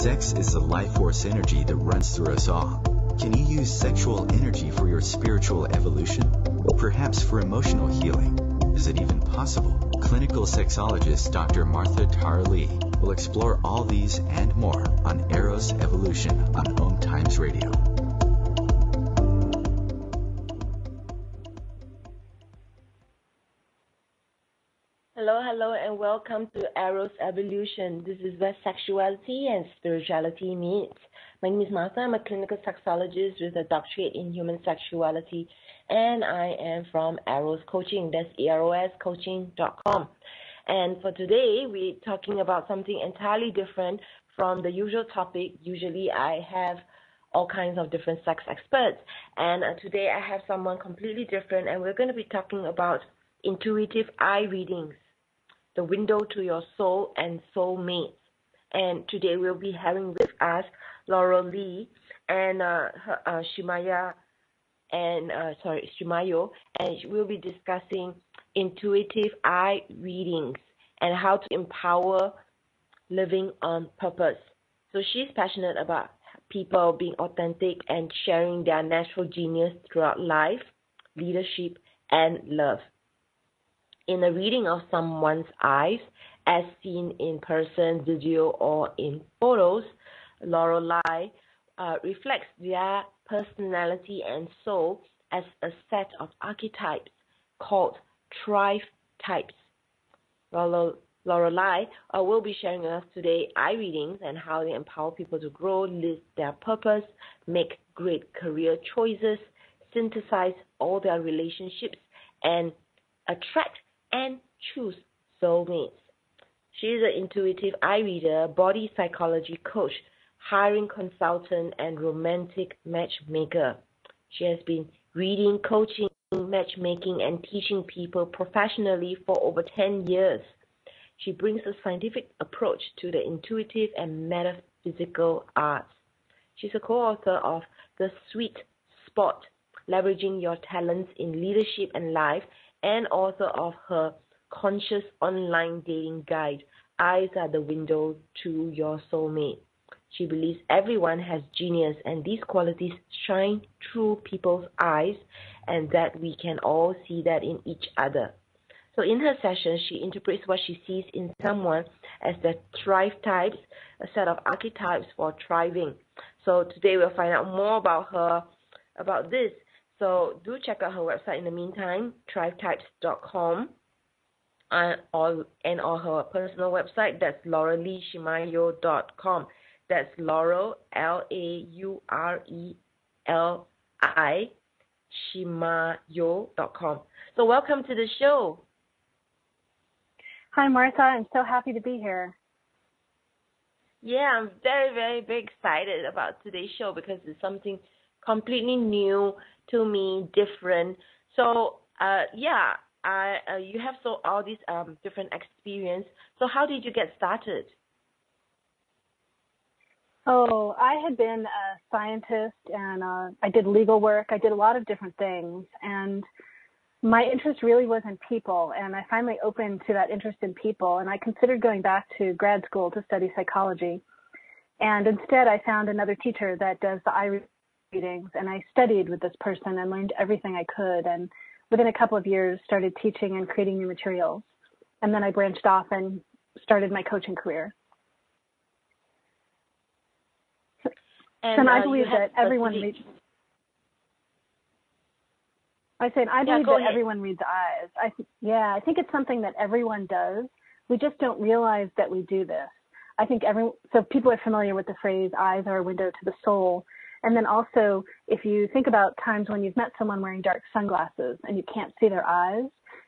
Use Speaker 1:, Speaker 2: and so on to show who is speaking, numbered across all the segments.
Speaker 1: Sex is the life force energy that runs through us all. Can you use sexual energy for your spiritual evolution? Or perhaps for emotional healing? Is it even possible? Clinical sexologist Dr. Martha Tara Lee will explore all these and more on Eros Evolution on Home Times Radio.
Speaker 2: Hello, and welcome to Eros Evolution. This is where sexuality and spirituality meet. My name is Martha. I'm a clinical sexologist with a doctorate in human sexuality, and I am from Eros Coaching. That's eroscoaching.com. And for today, we're talking about something entirely different from the usual topic. Usually, I have all kinds of different sex experts, and today I have someone completely different, and we're going to be talking about intuitive eye readings, the window to your soul and soulmates. And today we'll be having with us Laureli and Shimayo, and we'll be discussing intuitive eye readings and how to empower living on purpose. So she's passionate about people being authentic and sharing their natural genius throughout life, leadership, and love. In a reading of someone's eyes, as seen in person, video, or in photos, Laureli reflects their personality and soul as a set of archetypes called ThriveTypes. Laureli will be sharing with us today eye readings and how they empower people to grow, live their purpose, make great career choices, synthesize all their relationships, and attract and choose soulmates. She is an intuitive eye reader, body psychology coach, hiring consultant, and romantic matchmaker. She has been reading, coaching, matchmaking, and teaching people professionally for over 10 years. She brings a scientific approach to the intuitive and metaphysical arts. She's a co-author of The Sweet Spot, Leveraging Your Talents in Leadership and Life, and author of her conscious online dating guide, Eyes Are the Window to Your Soulmate. She believes everyone has genius, and these qualities shine through people's eyes, and that we can all see that in each other. So in her session, she interprets what she sees in someone as the ThriveTypes, a set of archetypes for thriving. So today we'll find out more about her, about this. So do check out her website in the meantime, ThriveTypes.com, or her personal website, that's LaureliShimayo.com. That's Laurel, Laureli, Shimayo.com. So welcome to the show.
Speaker 3: Hi, Martha. I'm so happy to be here.
Speaker 2: Yeah, I'm very, very, very excited about today's show because it's something completely new to me, different. So, you have all these different experience. So how did you get started?
Speaker 3: Oh, I had been a scientist, and I did legal work. I did a lot of different things, and my interest really was in people, and I finally opened to that interest in people, and I considered going back to grad school to study psychology. And instead, I found another teacher that does the eye readings, and I studied with this person and learned everything I could, and within a couple of years started teaching and creating new materials. And then I branched off and started my coaching career. And I believe that everyone reads. I believe that everyone reads eyes. I think it's something that everyone does. We just don't realize that we do this. I think so people are familiar with the phrase, eyes are a window to the soul. And then also, if you think about times when you've met someone wearing dark sunglasses and you can't see their eyes,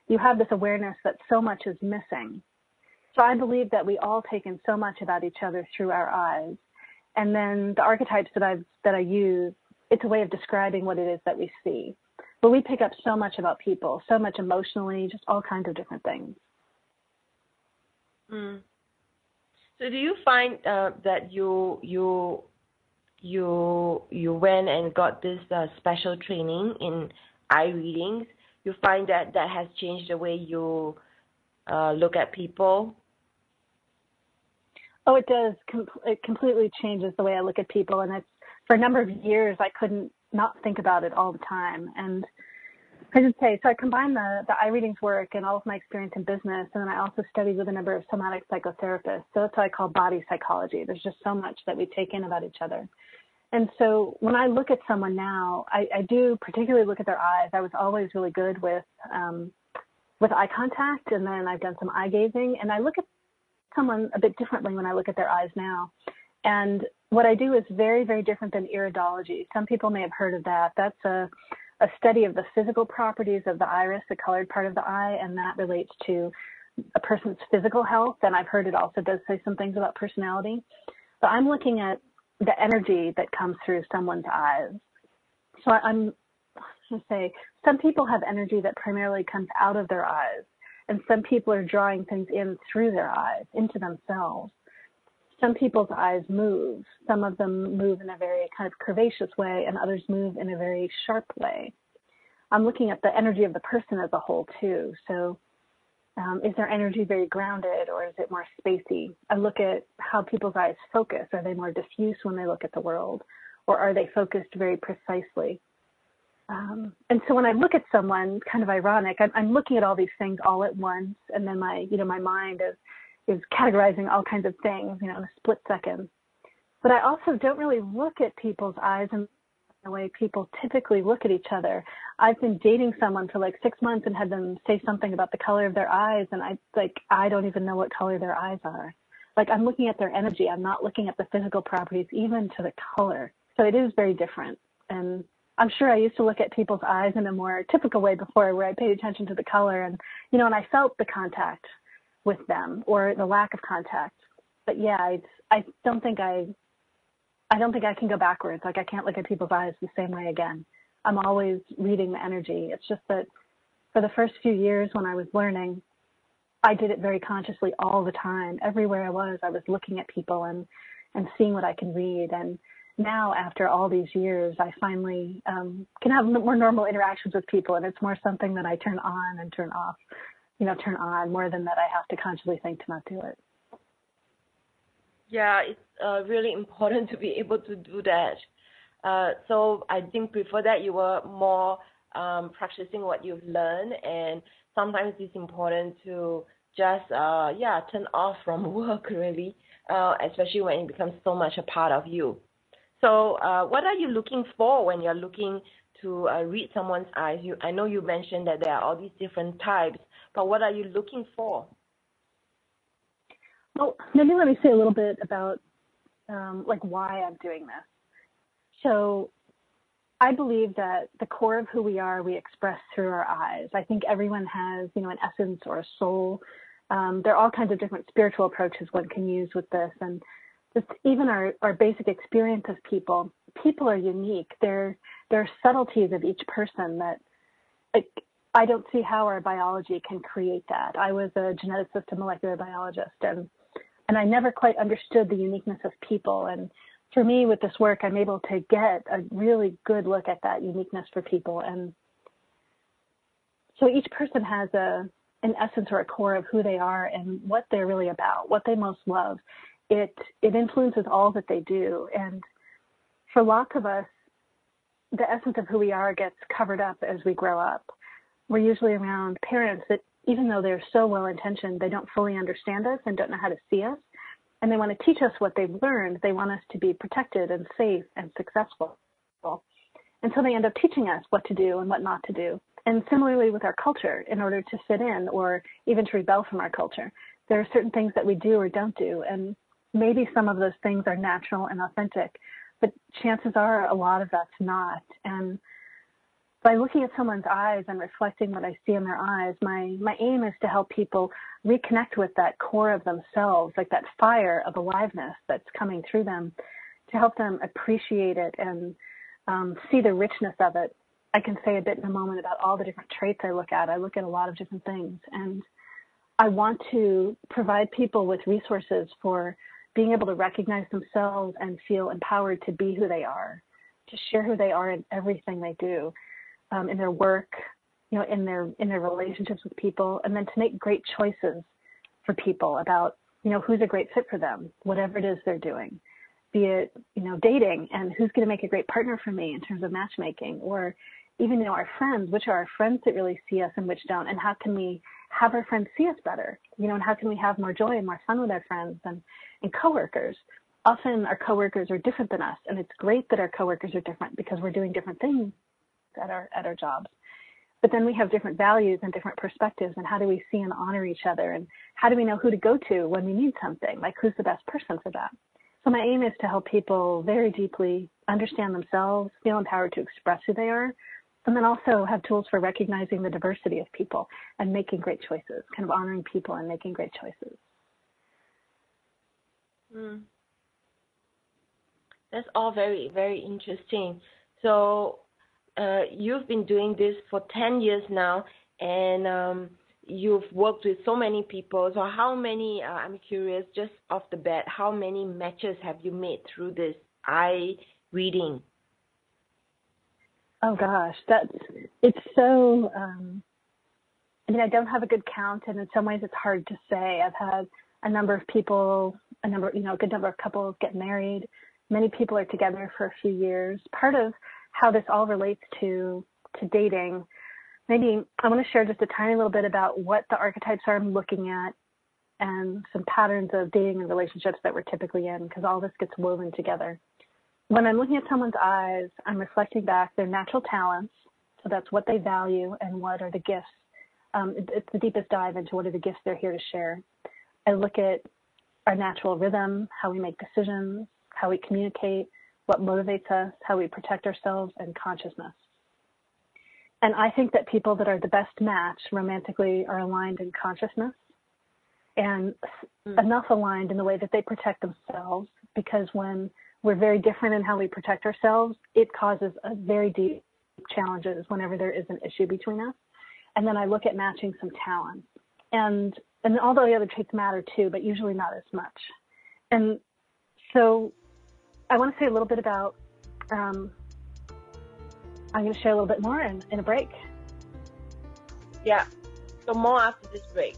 Speaker 3: you have this awareness that so much is missing. So I believe that we all take in so much about each other through our eyes. And then the archetypes that I use, it's a way of describing what it is that we see. But we pick up so much about people, so much emotionally, just all kinds of different things.
Speaker 2: So do you find that you went and got this special training in eye readings? You find that has changed the way you look at people?
Speaker 3: Oh, it does. It completely changes the way I look at people. And it's, for a number of years, I couldn't not think about it all the time. And I should say, so I combine the eye readings work and all of my experience in business, and then I also studied with a number of somatic psychotherapists. So that's what I call body psychology. There's just so much that we take in about each other. And so when I look at someone now, I do particularly look at their eyes. I was always really good with eye contact, and then I've done some eye gazing, and I look at someone a bit differently when I look at their eyes now. And what I do is very, very different than iridology. Some people may have heard of that. That's a study of the physical properties of the iris, the colored part of the eye, and that relates to a person's physical health. And I've heard it also does say some things about personality. But I'm looking at the energy that comes through someone's eyes. So I'm going to say some people have energy that primarily comes out of their eyes, and some people are drawing things in through their eyes, into themselves. Some people's eyes move. Some of them move in a very kind of curvaceous way, and others move in a very sharp way. I'm looking at the energy of the person as a whole, too. So is their energy very grounded, or is it more spacey? I look at how people's eyes focus. Are they more diffuse when they look at the world, or are they focused very precisely? And so when I look at someone, kind of ironic, I'm looking at all these things all at once, and then my mind is categorizing all kinds of things, in a split second. But I also don't really look at people's eyes in the way people typically look at each other. I've been dating someone for like 6 months and had them say something about the color of their eyes, and I don't even know what color their eyes are. Like, I'm looking at their energy. I'm not looking at the physical properties, even to the color. So it is very different. And I'm sure I used to look at people's eyes in a more typical way before, where I paid attention to the color and, and I felt the contact with them or the lack of contact. But yeah, I don't think I can go backwards. Like, I can't look at people's eyes the same way again. I'm always reading the energy. It's just that for the first few years when I was learning, I did it very consciously all the time. Everywhere I was looking at people and seeing what I can read. And now, after all these years, I finally can have more normal interactions with people, and it's more something that I turn on and turn off, turn on, more than that I have to consciously think to not do it.
Speaker 2: Yeah, it's really important to be able to do that. So I think before that you were more practicing what you've learned, and sometimes it's important to just turn off from work, really, especially when it becomes so much a part of you. So what are you looking for when you're looking to read someone's eyes? I know you mentioned that there are all these different types, but what are you looking for?
Speaker 3: Well, maybe let me say a little bit about why I'm doing this. So I believe that the core of who we are, we express through our eyes. I think everyone has, an essence or a soul. There are all kinds of different spiritual approaches one can use with this. And just even our basic experience of people are unique. There are subtleties of each person that I don't see how our biology can create that. I was a geneticist and molecular biologist, and I never quite understood the uniqueness of people. And for me, with this work, I'm able to get a really good look at that uniqueness for people. And so each person has an essence or a core of who they are and what they're really about, what they most love. It influences all that they do. And for lots of us, the essence of who we are gets covered up as we grow up. We're usually around parents that, even though they're so well-intentioned, they don't fully understand us and don't know how to see us. And they want to teach us what they've learned. They want us to be protected and safe and successful. And so they end up teaching us what to do and what not to do. And similarly with our culture, in order to fit in or even to rebel from our culture, there are certain things that we do or don't do. And maybe some of those things are natural and authentic, but chances are a lot of that's not. And by looking at someone's eyes and reflecting what I see in their eyes, my aim is to help people reconnect with that core of themselves, like that fire of aliveness that's coming through them, to help them appreciate it and see the richness of it. I can say a bit in a moment about all the different traits I look at. I look at a lot of different things, and I want to provide people with resources for being able to recognize themselves and feel empowered to be who they are, to share who they are in everything they do. In their work, in their relationships with people, and then to make great choices for people about who's a great fit for them, whatever it is they're doing, be it, dating and who's going to make a great partner for me in terms of matchmaking, or even, our friends, which are our friends that really see us and which don't, and how can we have our friends see us better, and how can we have more joy and more fun with our friends and coworkers. Often our coworkers are different than us, and it's great that our coworkers are different because we're doing different things at our jobs. But then we have different values and different perspectives, and how do we see and honor each other, and how do we know who to go to when we need something, like who's the best person for that. So my aim is to help people very deeply understand themselves, feel empowered to express who they are, and then also have tools for recognizing the diversity of people and making great choices, kind of honoring people and making great choices.
Speaker 2: That's all very, very interesting. So you've been doing this for 10 years now, and you've worked with so many people. So how many, I'm curious, just off the bat, how many matches have you made through this eye reading?
Speaker 3: Oh gosh, it's so, I don't have a good count, and in some ways it's hard to say. I've had a number of people, a good number of couples get married. Many people are together for a few years. Part of how this all relates to dating, maybe I want to share just a tiny little bit about what the archetypes are I'm looking at and some patterns of dating and relationships that we're typically in, because all this gets woven together. When I'm looking at someone's eyes, I'm reflecting back their natural talents. So that's what they value and what are the gifts. It's the deepest dive into what are the gifts they're here to share. I look at our natural rhythm, how we make decisions, how we communicate, what motivates us, how we protect ourselves, and consciousness. And I think that people that are the best match romantically are aligned in consciousness and enough aligned in the way that they protect themselves, because when we're very different in how we protect ourselves, it causes a very deep challenges whenever there is an issue between us. And then I look at matching some talents. And all the other traits matter too, but usually not as much. And so I want to say a little bit about, I'm going to share a little bit more in a break.
Speaker 2: Yeah, so more after this break.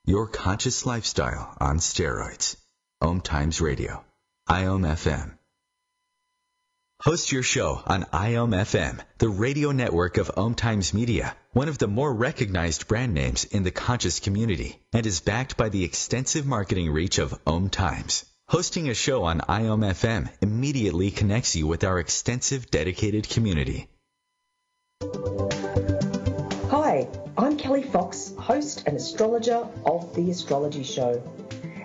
Speaker 1: Your conscious lifestyle on steroids. Om Times Radio. IOM FM. Host your show on IOM FM, the radio network of Om Times Media, one of the more recognized brand names in the conscious community, and is backed by the extensive marketing reach of Om Times. Hosting a show on IOM FM immediately connects you with our extensive dedicated community.
Speaker 4: Hi, I'm Kelly Fox, host and astrologer of The Astrology Show.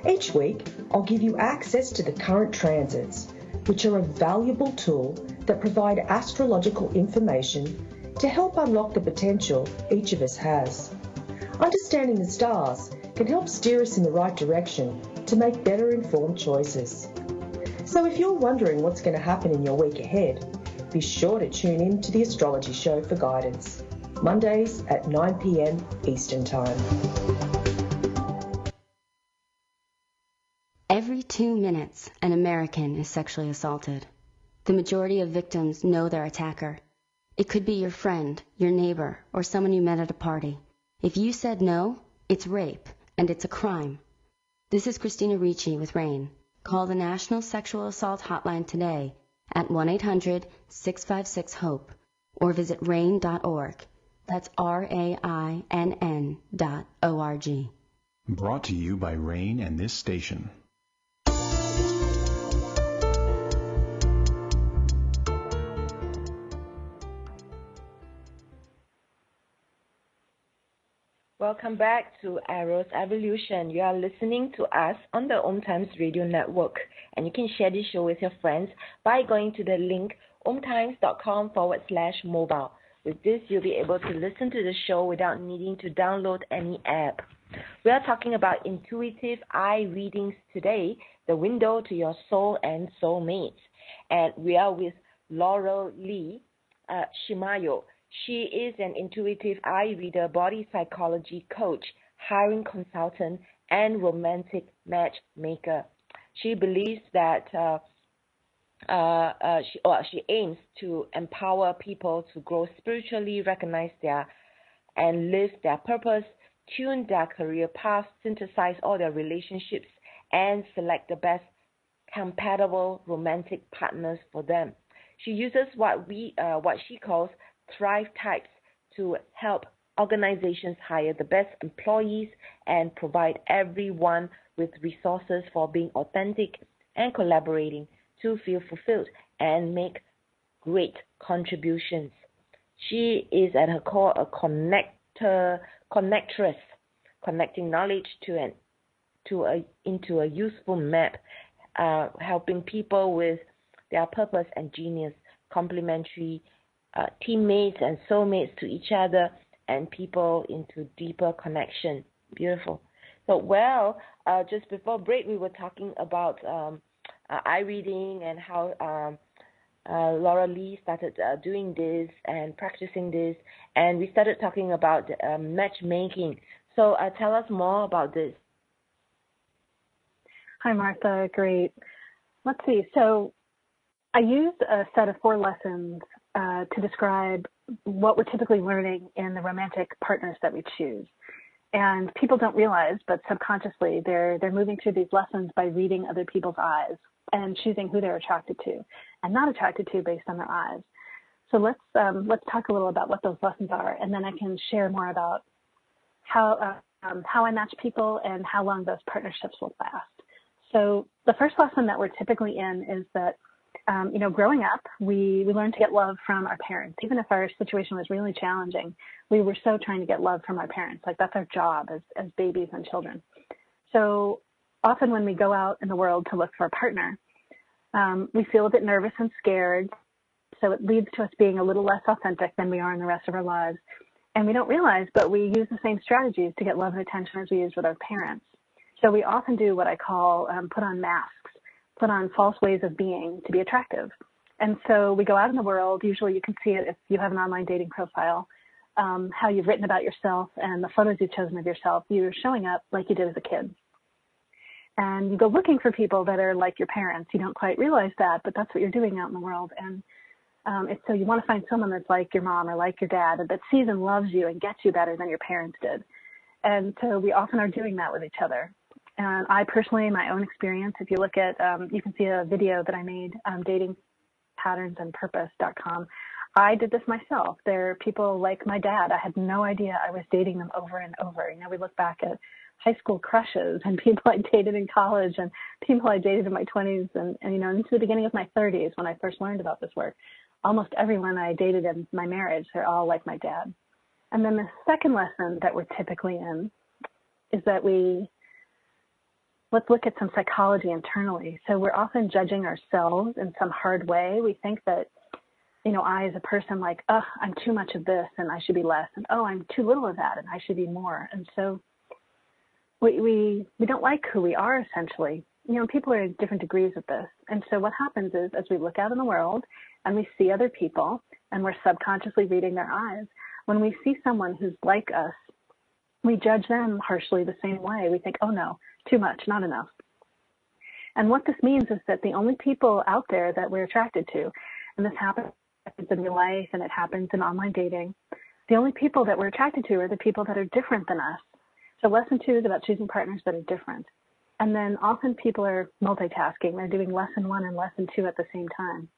Speaker 4: Each week, I'll give you access to the current transits, which are a valuable tool that provide astrological information to help unlock the potential each of us has. Understanding the stars can help steer us in the right direction to make better informed choices. So if you're wondering what's going to happen in your week ahead, be sure to tune in to The Astrology Show for guidance. Mondays at 9 p.m. Eastern Time.
Speaker 5: Every 2 minutes, an American is sexually assaulted. The majority of victims know their attacker. It could be your friend, your neighbor, or someone you met at a party. If you said no, it's rape, and it's a crime. This is Christina Ricci with RAIN. Call the National Sexual Assault Hotline today at 1-800-656-HOPE or visit rain.org. That's RAINN.org.
Speaker 6: Brought to you by RAIN and this station.
Speaker 2: Welcome back to Eros Evolution. You are listening to us on the Om Times Radio Network, and you can share this show with your friends by going to the link omtimes.com/mobile. With this, you'll be able to listen to the show without needing to download any app. We are talking about intuitive eye readings today, the window to your soul and soulmates. And we are with Laureli Shimayo. She is an intuitive eye reader, body psychology coach, hiring consultant, and romantic matchmaker. She believes that she aims to empower people to grow spiritually, recognize and live their purpose, tune their career path, synthesize all their relationships, and select the best compatible romantic partners for them. She uses what she calls ThriveTypes to help organizations hire the best employees and provide everyone with resources for being authentic and collaborating to feel fulfilled and make great contributions. She is at her core a connectress, connecting knowledge into a useful map, helping people with their purpose and genius, complementary teammates and soulmates to each other, and people into deeper connection. Beautiful. So, just before break, we were talking about eye reading and how Laureli started doing this and practicing this, and we started talking about matchmaking. So tell us more about this.
Speaker 3: Hi, Martha. Great. Let's see. So I used a set of 4 lessons to describe what we're typically learning in the romantic partners that we choose. And people don't realize, but subconsciously, they're moving through these lessons by reading other people's eyes and choosing who they're attracted to and not attracted to based on their eyes. So let's talk a little about what those lessons are, and then I can share more about how I match people and how long those partnerships will last. So the first lesson that we're typically in is that, growing up, we learned to get love from our parents. Even if our situation was really challenging, we were so trying to get love from our parents. Like, that's our job as babies and children. So often when we go out in the world to look for a partner, we feel a bit nervous and scared. So it leads to us being a little less authentic than we are in the rest of our lives. And we don't realize, but we use the same strategies to get love and attention as we use with our parents. So we often do what I call put on masks, put on false ways of being to be attractive. And so we go out in the world. Usually you can see it if you have an online dating profile, how you've written about yourself and the photos you've chosen of yourself. You're showing up like you did as a kid. And you go looking for people that are like your parents. You don't quite realize that, but that's what you're doing out in the world. And so you want to find someone that's like your mom or like your dad, that sees and loves you and gets you better than your parents did. And so we often are doing that with each other. And I personally, in my own experience, if you look at, you can see a video that I made, datingpatternsandpurpose.com. I did this myself. There are people like my dad. I had no idea I was dating them over and over. We look back at high school crushes and people I dated in college and people I dated in my 20s and into the beginning of my 30s when I first learned about this work. Almost everyone I dated in my marriage, they're all like my dad. And then the second lesson that we're typically in is that let's look at some psychology internally. So we're often judging ourselves in some hard way. We think that, I as a person, like, oh, I'm too much of this and I should be less. And, oh, I'm too little of that and I should be more. And so we don't like who we are, essentially. People are in different degrees of this. And so what happens is, as we look out in the world and we see other people and we're subconsciously reading their eyes, when we see someone who's like us, we judge them harshly the same way. We think, oh no, too much, not enough. And what this means is that the only people out there that we're attracted to, and this happens in real life and it happens in online dating, the only people that we're attracted to are the people that are different than us. So lesson 2 is about choosing partners that are different. And then often people are multitasking. They're doing lesson 1 and lesson 2 at the same time.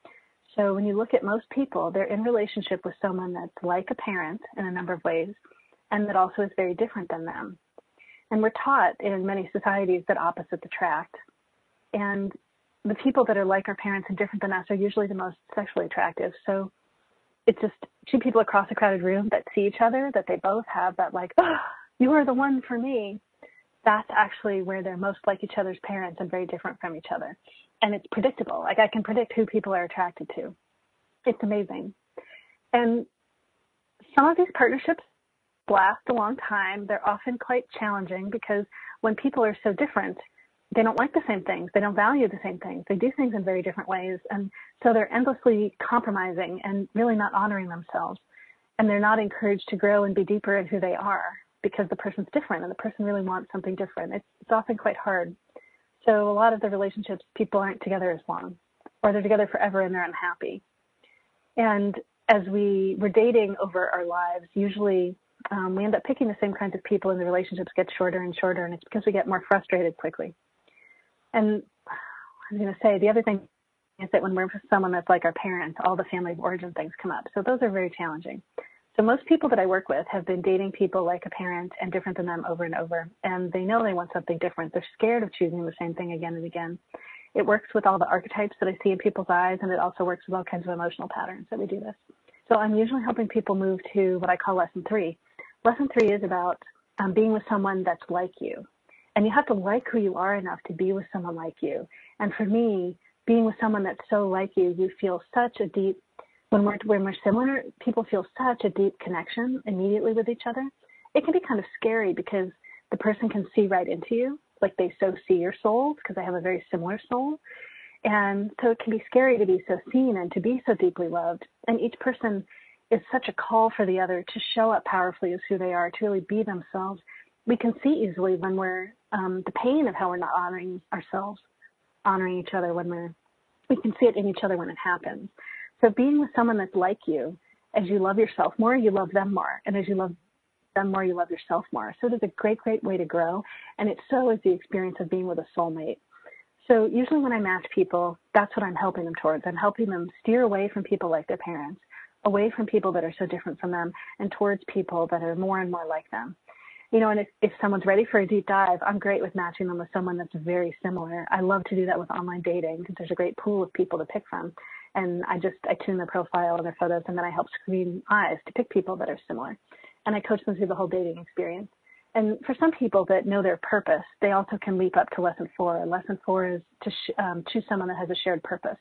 Speaker 3: So when you look at most people, they're in relationship with someone that's like a parent in a number of ways, and that also is very different than them. And we're taught in many societies that opposites attract. And the people that are like our parents and different than us are usually the most sexually attractive. So it's just 2 people across a crowded room that see each other, that they both have that like, oh, you are the one for me. That's actually where they're most like each other's parents and very different from each other. And it's predictable. Like, I can predict who people are attracted to. It's amazing. And some of these partnerships last a long time. They're often quite challenging because when people are so different, they don't like the same things. They don't value the same things. They do things in very different ways. And so they're endlessly compromising and really not honoring themselves. and they're not encouraged to grow and be deeper in who they are because the person's different and the person really wants something different. It's often quite hard. So a lot of the relationships, people aren't together as long, or they're together forever and they're unhappy. And as we're dating over our lives, usually we end up picking the same kinds of people, and the relationships get shorter and shorter, and it's because we get more frustrated quickly. And I was going to say, the other thing is that when we're with someone that's like our parent, all the family of origin things come up. So those are very challenging. So most people that I work with have been dating people like a parent and different than them over and over, and they know they want something different. They're scared of choosing the same thing again and again. It works with all the archetypes that I see in people's eyes, and it also works with all kinds of emotional patterns that we do this. So I'm usually helping people move to what I call lesson 3. Lesson 3 is about being with someone that's like you. And you have to like who you are enough to be with someone like you. And for me, being with someone that's so like you, you feel such a deep, when we're similar, people feel such a deep connection immediately with each other. It can be kind of scary because the person can see right into you, like they so see your souls because they have a very similar soul. And so it can be scary to be so seen and to be so deeply loved. And each person is such a call for the other to show up powerfully as who they are, to really be themselves. We can see easily when we're the pain of how we're not honoring ourselves, honoring each other we can see it in each other when it happens. So being with someone that's like you, as you love yourself more, you love them more. And as you love them more, you love yourself more. So it is a great, great way to grow. And it so is the experience of being with a soulmate. So usually when I match people, that's what I'm helping them towards. I'm helping them steer away from people like their parents, away from people that are so different from them, and towards people that are more and more like them. You know, and if someone's ready for a deep dive, I'm great with matching them with someone that's very similar. I love to do that with online dating because there's a great pool of people to pick from. And I tune their profile and their photos, and then I help screen eyes to pick people that are similar. And I coach them through the whole dating experience. And for some people that know their purpose, they also can leap up to lesson 4. And lesson 4 is to choose someone that has a shared purpose.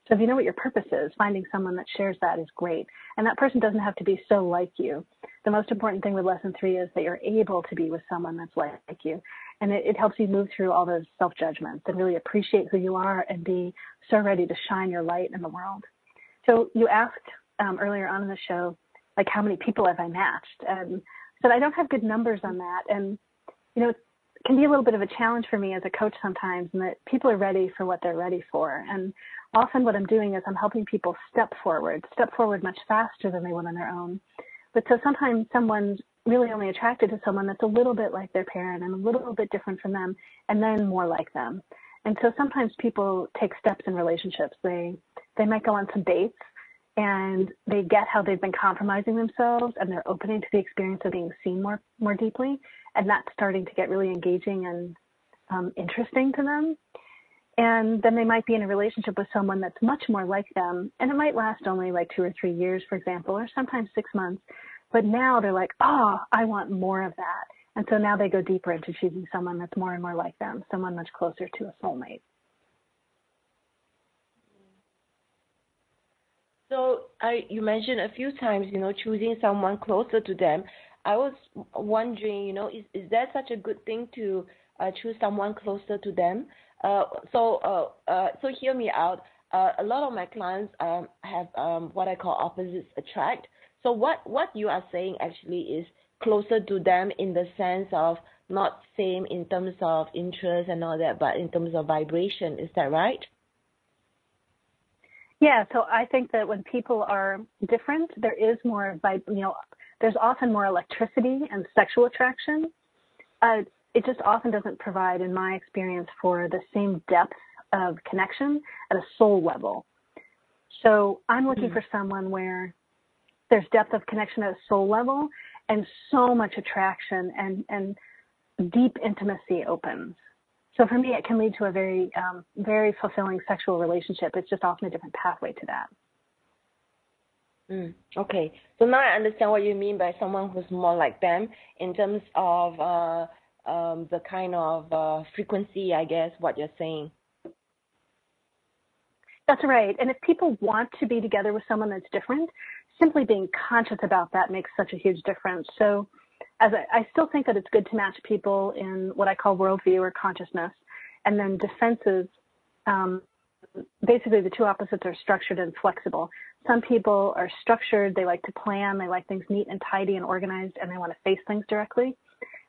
Speaker 3: So if you know what your purpose is, finding someone that shares that is great. And that person doesn't have to be so like you. The most important thing with lesson 3 is that you're able to be with someone that's like you. And it helps you move through all those self-judgments and really appreciate who you are and be so ready to shine your light in the world. So you asked earlier on in the show, like, how many people have I matched? And so I don't have good numbers on that. And, you know, it can be a little bit of a challenge for me as a coach sometimes, and that people are ready for what they're ready for. And often what I'm doing is I'm helping people step forward much faster than they would on their own. But so sometimes someone's really only attracted to someone that's a little bit like their parent and a little bit different from them, and then more like them. And so sometimes people take steps in relationships. They might go on some dates, and they get how they've been compromising themselves, and they're opening to the experience of being seen more deeply, and that's starting to get really engaging and interesting to them. And then they might be in a relationship with someone that's much more like them, and it might last only like 2 or 3 years, for example, or sometimes 6 months. But now they're like, oh, I want more of that. And so now they go deeper into choosing someone that's more and more like them, someone much closer to a soulmate.
Speaker 2: So you mentioned a few times, choosing someone closer to them. I was wondering, is that such a good thing to choose someone closer to them? So hear me out. A lot of my clients have what I call opposites attract. So what you are saying actually is closer to them in the sense of not same in terms of interest and all that, but in terms of vibration. Is that right?
Speaker 3: Yeah, so I think that when people are different, there is more, there's often more electricity and sexual attraction. It just often doesn't provide, in my experience, for the same depth of connection at a soul level. So I'm looking for someone where there's depth of connection at a soul level and so much attraction and deep intimacy opens. So for me, it can lead to a very, very fulfilling sexual relationship. It's just often a different pathway to that.
Speaker 2: Okay. So now I understand what you mean by someone who's more like them in terms of the kind of frequency, I guess, what you're saying.
Speaker 3: That's right. And if people want to be together with someone that's different, simply being conscious about that makes such a huge difference. So I still think that it's good to match people in what I call worldview or consciousness, and then defenses. Basically, the two opposites are structured and flexible. Some people are structured. They like to plan. They like things neat and tidy and organized, and they want to face things directly.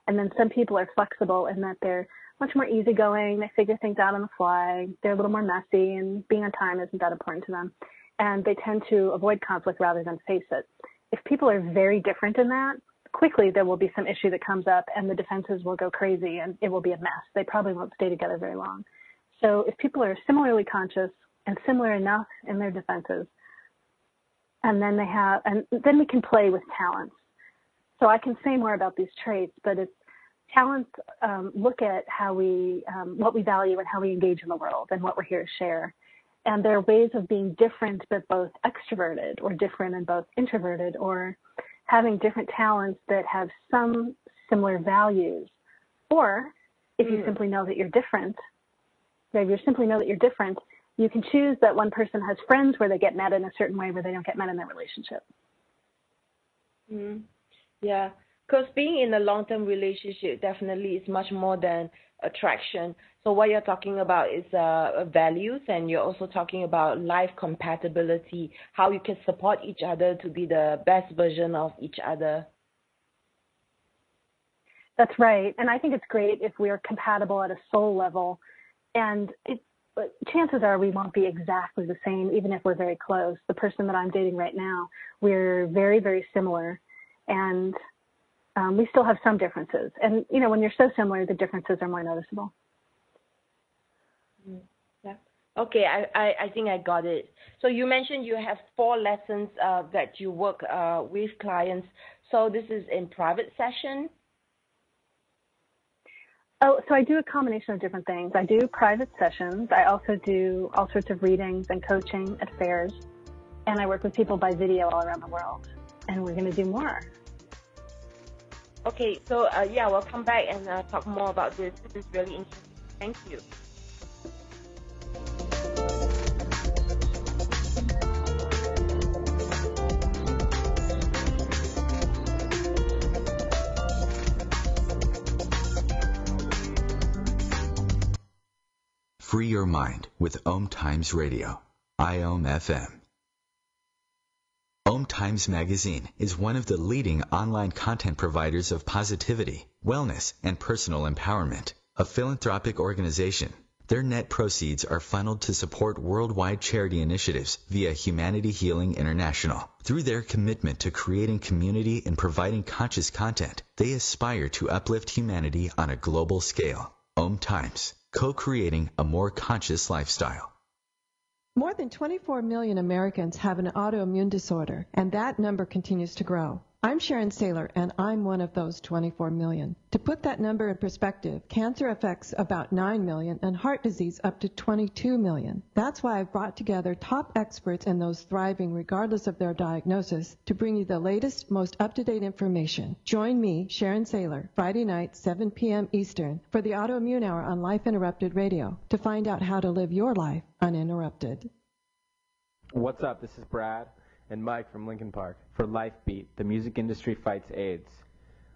Speaker 3: And then some people are flexible in that they're much more easygoing. They figure things out on the fly. They're a little more messy, and being on time isn't that important to them. And they tend to avoid conflict rather than face it. If people are very different in that, quickly there will be some issue that comes up, and the defenses will go crazy, and it will be a mess. They probably won't stay together very long. So if people are similarly conscious and similar enough in their defenses, and then we can play with talents. So I can say more about these traits, but it's talents look at how what we value and how we engage in the world and what we're here to share. And there are ways of being different but both extroverted, or different and both introverted, or having different talents that have some similar values. Or if you simply know that you're different, you can choose that one person has friends where they get met in a certain way where they don't get met in their relationship.
Speaker 2: Yeah, because being in a long-term relationship definitely is much more than attraction. So what you're talking about is values, and you're also talking about life compatibility, how you can support each other to be the best version of each other.
Speaker 3: That's right. And I think it's great if we are compatible at a soul level. And chances are we won't be exactly the same, even if we're very close. The person that I'm dating right now, we're very, very similar. And we still have some differences. And, you know, when you're so similar, the differences are more noticeable.
Speaker 2: Yeah. Okay, I think I got it. So you mentioned you have 4 lessons that you work with clients. So this is in private session?
Speaker 3: Oh, so I do a combination of different things. I do private sessions. I also do all sorts of readings and coaching at fairs. And I work with people by video all around the world. And we're going to do more.
Speaker 2: Okay, so yeah, we'll come back and talk more about this. This is really interesting. Thank you.
Speaker 1: Free your mind with Om Times Radio, IOM FM. Om Times Magazine is one of the leading online content providers of positivity, wellness, and personal empowerment, a philanthropic organization. Their net proceeds are funneled to support worldwide charity initiatives via Humanity Healing International. Through their commitment to creating community and providing conscious content, they aspire to uplift humanity on a global scale. Om Times, co-creating a more conscious lifestyle.
Speaker 7: More than 24 million Americans have an autoimmune disorder, and that number continues to grow. I'm Sharon Saylor, and I'm one of those 24 million. To put that number in perspective, cancer affects about 9 million and heart disease up to 22 million. That's why I've brought together top experts and those thriving regardless of their diagnosis to bring you the latest, most up-to-date information. Join me, Sharon Saylor, Friday night, 7 p.m. Eastern, for the Autoimmune Hour on Life Interrupted Radio to find out how to live your life uninterrupted.
Speaker 8: What's up? This is Brad and Mike from Lincoln Park for Life Beat, the music industry fights AIDS.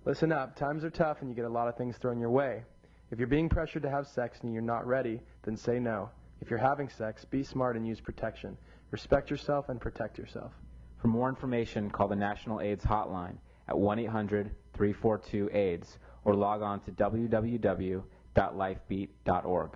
Speaker 8: Listen up, times are tough and you get a lot of things thrown your way. If you're being pressured to have sex and you're not ready, then say no. If you're having sex, be smart and use protection. Respect yourself and protect yourself.
Speaker 9: For more information, call the National AIDS Hotline at 1-800-342-AIDS or log on to www.lifebeat.org.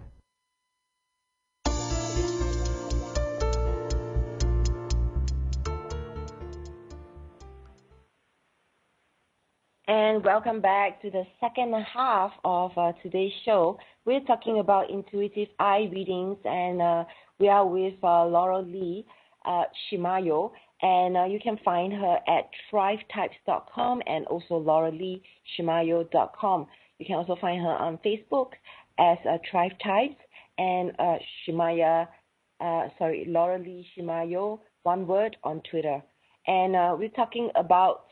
Speaker 2: And welcome back to the second half of today's show. We're talking about intuitive eye readings, and we are with Laureli Shimayo, and you can find her at ThriveTypes.com and also LaureliShimayo.com. You can also find her on Facebook as ThriveTypes and Laureli Shimayo, one word, on Twitter. And we're talking about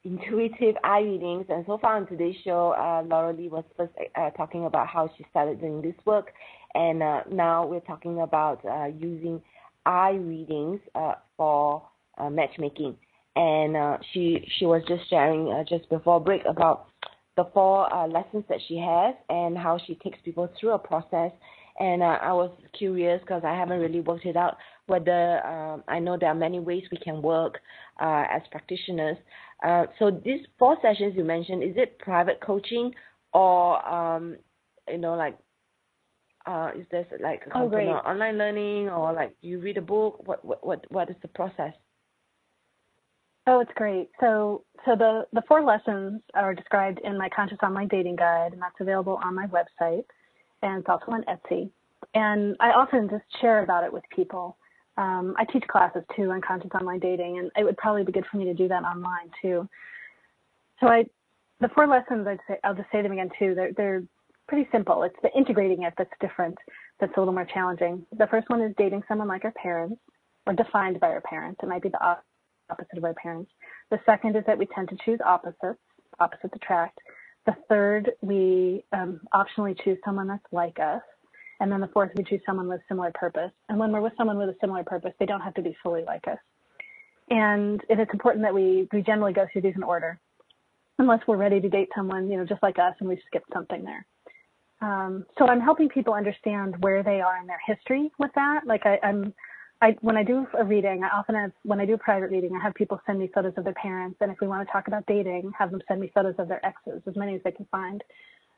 Speaker 2: intuitive eye readings, and so far on today's show, Laureli was first talking about how she started doing this work, and now we're talking about using eye readings for matchmaking. And she was just sharing just before break about the 4 lessons that she has and how she takes people through a process. And I was curious because I haven't really worked it out. whether I know there are many ways we can work as practitioners. So these 4 sessions you mentioned, is it private coaching or, is there like a online learning, or like you read a book? What is the process?
Speaker 3: Oh, it's great. So the 4 lessons are described in my Conscious Online Dating Guide, and that's available on my website, and it's also on Etsy. And I often just share about it with people. I teach classes too on Conscious Online Dating, and it would probably be good for me to do that online too. So the 4 lessons, I'll just say them again too. They're pretty simple. It's the integrating it that's different, that's a little more challenging. The first one is dating someone like our parents, or defined by our parents. It might be the opposite of our parents. The second is that we tend to choose opposites attract. The third, we optionally choose someone that's like us. And then the fourth, we choose someone with similar purpose. And when we're with someone with a similar purpose, they don't have to be fully like us. And it's important that we generally go through these in order, unless we're ready to date someone, just like us, and we've skipped something there. So I'm helping people understand where they are in their history with that. Like when I do a reading, when I do a private reading, I have people send me photos of their parents. And if we want to talk about dating, have them send me photos of their exes, as many as they can find.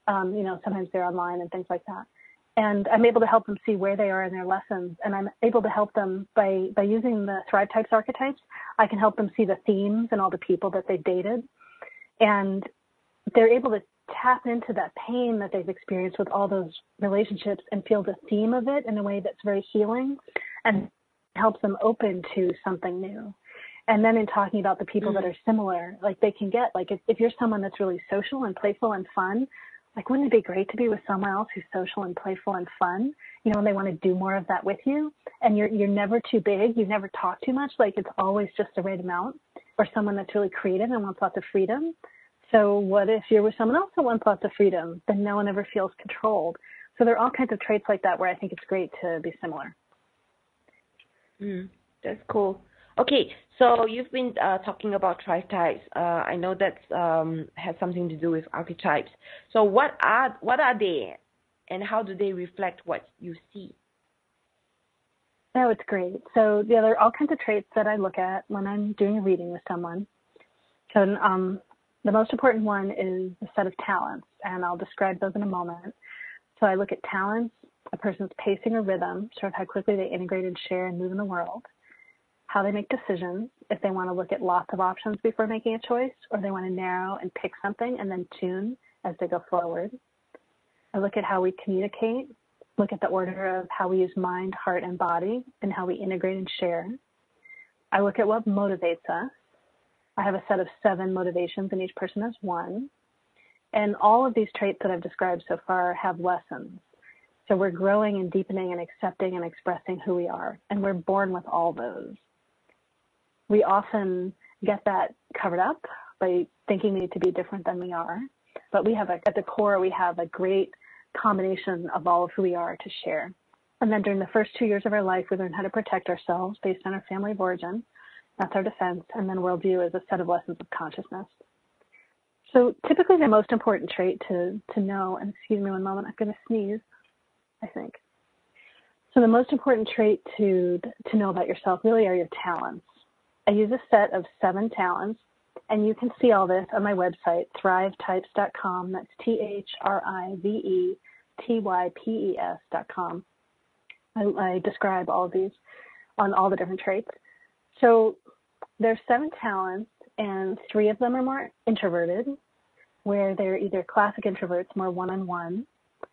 Speaker 3: Sometimes they're online and things like that. And I'm able to help them see where they are in their lessons. And I'm able to help them by using the ThriveTypes archetypes. I can help them see the themes and all the people that they've dated. And they're able to tap into that pain that they've experienced with all those relationships and feel the theme of it in a way that's very healing and helps them open to something new. And then in talking about the people that are similar, like they can get, like if you're someone that's really social and playful and fun, like wouldn't it be great to be with someone else who's social and playful and fun, and they want to do more of that with you, and you're never too big, you never talk too much, like it's always just the right amount, or someone that's really creative and wants lots of freedom. So what if you're with someone else that wants lots of freedom? Then no one ever feels controlled. So there are all kinds of traits like that where I think it's great to be similar.
Speaker 2: That's cool. Okay, so you've been talking about ThriveTypes. I know that has something to do with archetypes. So what are they, and how do they reflect what you see?
Speaker 3: Oh, it's great. So there are all kinds of traits that I look at when I'm doing a reading with someone. So the most important one is the set of talents, and I'll describe those in a moment. So I look at talents, a person's pacing or rhythm, sort of how quickly they integrate and share and move in the world, how they make decisions, if they want to look at lots of options before making a choice, or they want to narrow and pick something and then tune as they go forward. I look at how we communicate, look at the order of how we use mind, heart, and body, and how we integrate and share. I look at what motivates us. I have a set of 7 motivations, and each person has 1. And all of these traits that I've described so far have lessons. So we're growing and deepening and accepting and expressing who we are, and we're born with all those. We often get that covered up by thinking we need to be different than we are, but we have at the core, we have a great combination of all of who we are to share. And then during the first 2 years of our life, we learn how to protect ourselves based on our family of origin. That's our defense. And then worldview is a set of lessons of consciousness. So typically the most important trait to know, and excuse me one moment, I'm going to sneeze, I think. So the most important trait to know about yourself really are your talents. I use a set of 7 talents, and you can see all this on my website, ThriveTypes.com. That's ThriveTypes.com. I describe all of these on all the different traits. So there's 7 talents, and 3 of them are more introverted, where they're either classic introverts, more one-on-one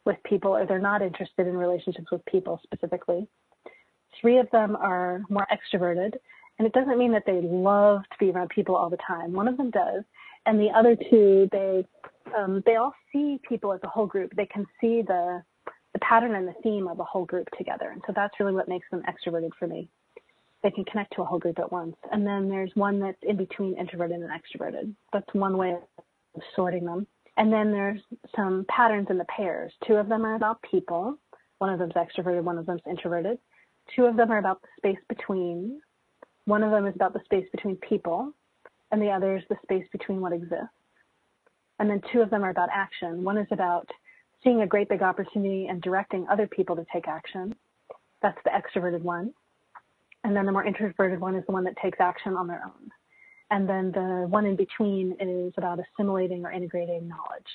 Speaker 3: with people, or they're not interested in relationships with people specifically. 3 of them are more extroverted, and it doesn't mean that they love to be around people all the time. One of them does, and the other 2, they all see people as a whole group. They can see the pattern and the theme of a whole group together, and so that's really what makes them extroverted for me. They can connect to a whole group at once. And then there's one that's in between introverted and extroverted. That's one way of sorting them. And then there's some patterns in the pairs. 2 of them are about people. One of them's extroverted, one of them's introverted. 2 of them are about the space between. One of them is about the space between people, and the other is the space between what exists. And then 2 of them are about action. One is about seeing a great big opportunity and directing other people to take action. That's the extroverted one. And then the more introverted one is the one that takes action on their own. And then the one in between is about assimilating or integrating knowledge.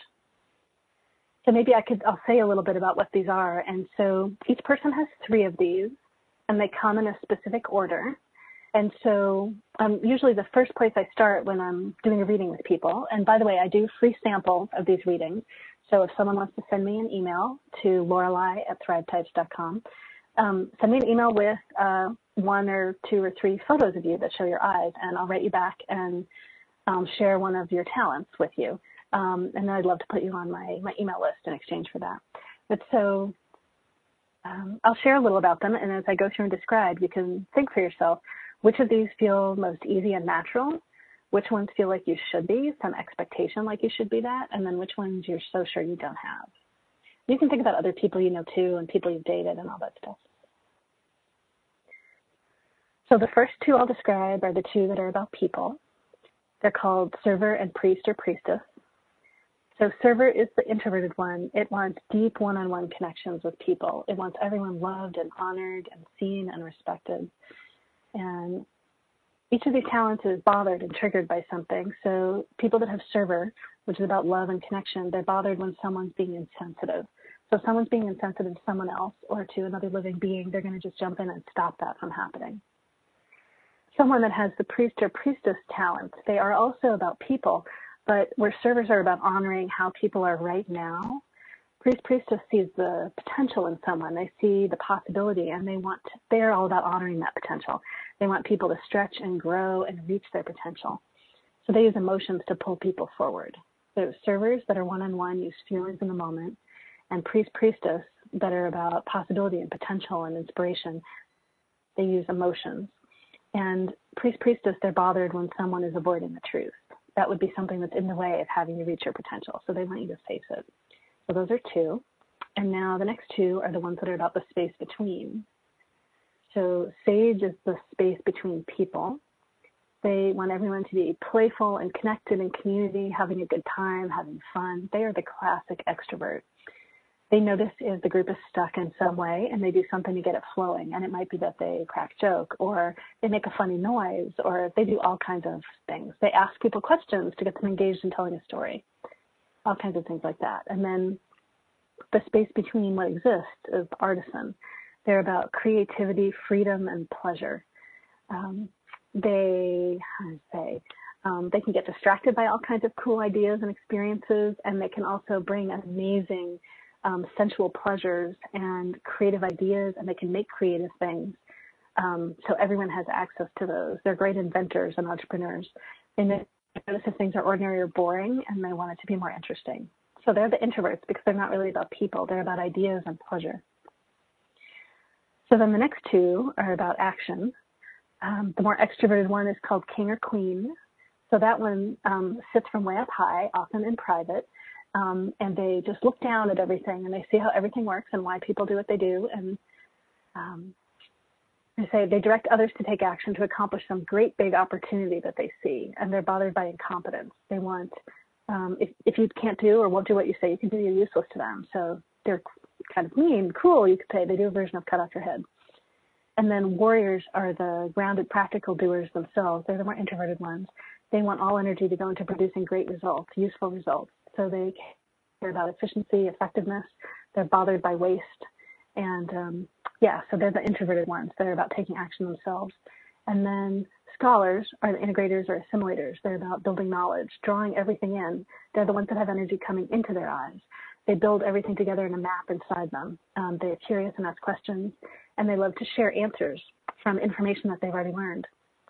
Speaker 3: So maybe I'll say a little bit about what these are. And so each person has 3 of these, and they come in a specific order. And so usually the first place I start when I'm doing a reading with people, and by the way, I do free samples of these readings. So if someone wants to send me an email to Laureli@ThriveTypes.com, send me an email with 1 or 2 or 3 photos of you that show your eyes, and I'll write you back and share one of your talents with you. And then I'd love to put you on my email list in exchange for that. But so I'll share a little about them, and as I go through and describe, you can think for yourself, which of these feel most easy and natural? Which ones feel like you should be, some expectation like you should be that, and then which ones you're so sure you don't have. You can think about other people you know too, and people you've dated and all that stuff. So the first 2 I'll describe are the 2 that are about people. They're called server and priest or priestess. So server is the introverted one. It wants deep one-on-one connections with people. It wants everyone loved and honored and seen and respected. And each of these talents is bothered and triggered by something. So people that have server, which is about love and connection, they're bothered when someone's being insensitive. So if someone's being insensitive to someone else or to another living being, they're going to just jump in and stop that from happening. Someone that has the priest or priestess talent, they are also about people, but where servers are about honoring how people are right now, priestess sees the potential in someone. They see the possibility, and they're all about honoring that potential. They want people to stretch and grow and reach their potential. So they use emotions to pull people forward. So servers that are one-on-one use feelings in the moment, and priestess that are about possibility and potential and inspiration, they use emotions. And priestess, they're bothered when someone is avoiding the truth. That would be something that's in the way of having you reach your potential. So they want you to face it. So those are 2. And now the next 2 are the ones that are about the space between. So sage is the space between people. They want everyone to be playful and connected in community, having a good time, having fun. They are the classic extrovert. They notice if the group is stuck in some way, and they do something to get it flowing. And it might be that they crack a joke, or they make a funny noise, or they do all kinds of things. They ask people questions to get them engaged in telling a story. All kinds of things like that. And then the space between what exists is artisan. They're about creativity, freedom, and pleasure. They can get distracted by all kinds of cool ideas and experiences, and they can also bring amazing sensual pleasures and creative ideas, and they can make creative things. So everyone has access to those. They're great inventors and entrepreneurs. They notice if things are ordinary or boring, and they want it to be more interesting. So they're the introverts because they're not really about people. They're about ideas and pleasure. So then the next 2 are about action. The more extroverted one is called king or queen. So that one sits from way up high, often in private, and they just look down at everything, and they see how everything works and why people do what they do. And they direct others to take action to accomplish some great big opportunity that they see, and they're bothered by incompetence. They want, if you can't do or won't do what you say you can do, you're useless to them. So they're kind of mean, cruel, you could say. They do a version of cut off your head. And then warriors are the grounded, practical doers themselves. They're the more introverted ones. They want all energy to go into producing great results, useful results. So they care about efficiency, effectiveness. They're bothered by waste. And so they're the introverted ones. They're about taking action themselves. And then scholars are the integrators or assimilators. They're about building knowledge, drawing everything in. They're the ones that have energy coming into their eyes. They build everything together in a map inside them. They're curious and ask questions, and they love to share answers from information that they've already learned,